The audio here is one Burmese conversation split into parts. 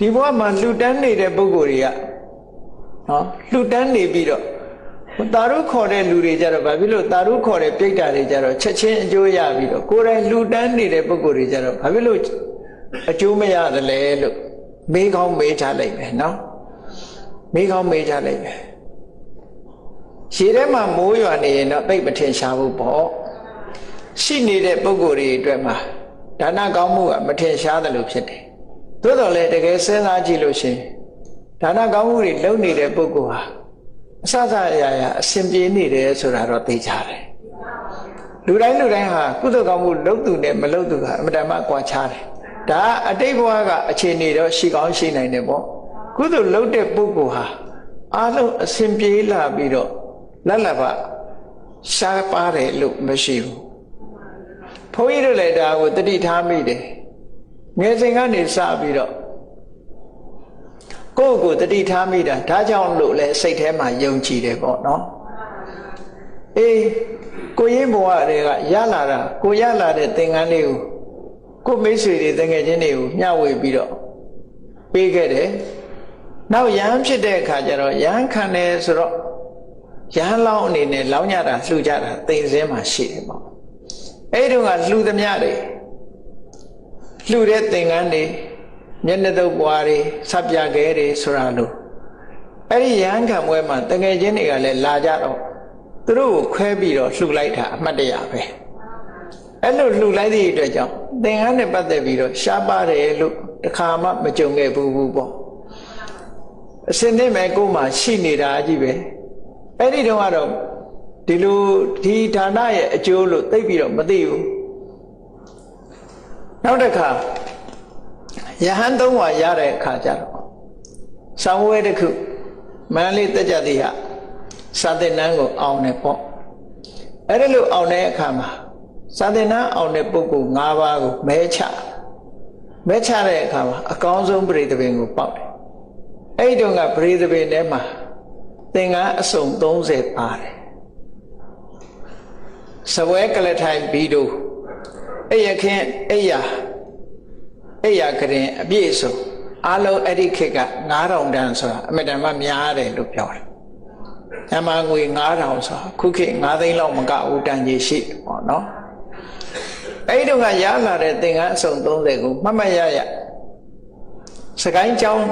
ဒီဘဝမှာလှူဒန်းနေတဲ့ပုဂ္ဂိုလ်တွေကနော်လှူဒန်းနေပြီးတော့တာရုခေါ်တဲ့လူတွေကြတော့ဘာဖြစ်လို့တာရုခေါ်တဲ့ပြိတ္တာတွေကြတော့ချက်ချင်းအကျိုးရပြီးတော့ကိုယ်တိုင်လှူဒန်းနေတဲ့ပုဂ္ဂိုလ်တွေကြတော့ဘာဖြစ်လို့အကျိုးမရတယ်လဲလို့မေးကောင်းမေးချလိုက်မယ်နော်မေးကောင်းမေးချလိုက်မယ်ရေထဲမှာမိုးရွာနေရင်တော့သိပ်မထင်ရှားဘူးပေါ့ရှိနေတဲ့ပုဂ္ဂိုလ်တွေအတွက်မှာဒါနကောင်းမှုကမထင်ရှားတယ်လို့ဖြစ်တယ်သို့တော်လည်းတကယ်စဉ်းစားကြည့်လို့ရှိရင်ဒါနကောင်းမှုတွေလုပ်နေတဲ့ပုဂ္ဂိုလ်ဟာအစစအရာရာအစဉ်ပြေနေတယ်ဆိုတာတော့သိကြတယ်လူတိုင်းဟာကုသိုလ်ကောင်းမှုလုပ်သူနဲ့မလုပ်သူကအမှန်တမ်းကွာခြားတယ်ဒါအတိတ်ဘဝကအခြေအနေတော့ရှိကောင်းရှိနိုင်တယ်ပေါ့ကုသိုလ်လုပ်တဲ့ပုဂ္ဂိုလ်ဟာအားလုံးအစဉ်ပြေလာပြီးတော့လက်လက်ပါရှားပါတယ်လို့မရှိဘူးဘုန်းကြီးတို့လည်းဒါကိုတတိထားမိတယ်ငယ်စဉ်ကနေစပြီးတော့ကိုယ့်ကိုတတိထားမိတာဒါကြောင့်လို့လဲစိတ်ထဲမှာယုံကြည်တယ်ပေါ့နော်အေးကိုရင်းဘဝတွေကရလာတာကိုရလာတဲ့သင်္ကန်းလေးကိုမိတ်ဆွေတွေတငယ်ချင်းတွေကိုမျှဝေပြီးတော့ပေးခဲ့တယ်နောက်ရဟန်းဖြစ်တဲ့အခါကျတော့ရဟန်းခံတယ်ဆိုတော့ရဟန်းလောင်းအနေနဲ့လောင်းကြတာလှူကြတာသိစင်းမှာရှိတယ်ပေါ့အဲ့ဒီကလှူသမျှတွေလှူတဲ့သင်္ကန်းတွေမျက်နှာတုပ်ပွားတွေဆပ်ပြခဲတွေဆိုတာလို့အဲ့ဒီရဟန်းခံပွဲမှာတငယ်ချင်းတွေကလည်းလာကြတော့သူတို့ကိုခွဲပြီးတော့လှူလိုက်တာအမှတ်တရပဲအဲ့လိုလှူလိုက်တဲ့အတွက်ကြောင့်သင်္ကန်းနဲ့ပတ်သက်ပြီးတော့ရှားပါတယ်လို့တခါမှမကြုံခဲ့ဘူးပေါ့အစင်းနဲ့မဲ့ကိုယ်မှရှိနေတာကြီးပဲအဲ့ဒီတော့ကတော့ဒီလိုဒီဌာနရဲ့အကျိုးလို့သိပြီးတော့မသိဘူးနောက်တစ်ခါယဟန်သုံးဝါရတဲ့အခါကျတော့ဆောင်းဝဲတစ်ခုမန္တလေးတက်ကြသည်ဟာစာသင်တန်းကိုအောင်တယ်ပေါ့အဲ့ဒါလို့အောင်တဲ့အခါမှာစာသင်တန်းအောင်တဲ့ပုဂ္ဂိုလ်၅ပါးကိုမဲချတဲ့အခါမှာအကောင်းဆုံးပရိသပင်ကိုပေါက်တယ်အဲ့ဒီတော့ကပရိသပင်ထဲမှာသင်္ကန်းအစုံ30ပါတယ်စပွဲကလထိုင်ဘီတို့အဲ့ရခင်အဲ့ရကရင်အပြည့်စုံအားလုံးအဲ့ဒီခေတ်က9000တန်းဆိုတာအမေတ္တမများတယ်လို့ပြောတယ်။အမှန်ငွေ9000ဆိုတာခုခေတ်9သိန်းလောက်မကဘူးတန်ကြီးရှိတယ်ပေါ့နော်။အဲ့ဒီတော့ကရလာတဲ့သင်္ကန်းအစုံ30ကိုမှတ်ရစကိုင်းကျောင်း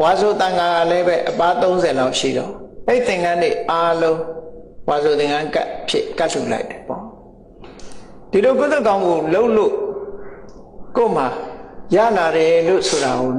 ဝါဆိုတန်ခါလည်းပဲအပါ30လောက်ရှိတော့အဲ့သင်္ကန်းတွေအားလုံးဝါဆိုသင်္ကန်းကတ်လှူလိုက်တယ်ပေါ့ဒီလိုကုသကောင်းကိုလှုပ်လို့ကို့မှာရလာတယ်လို့ဆိုတာကို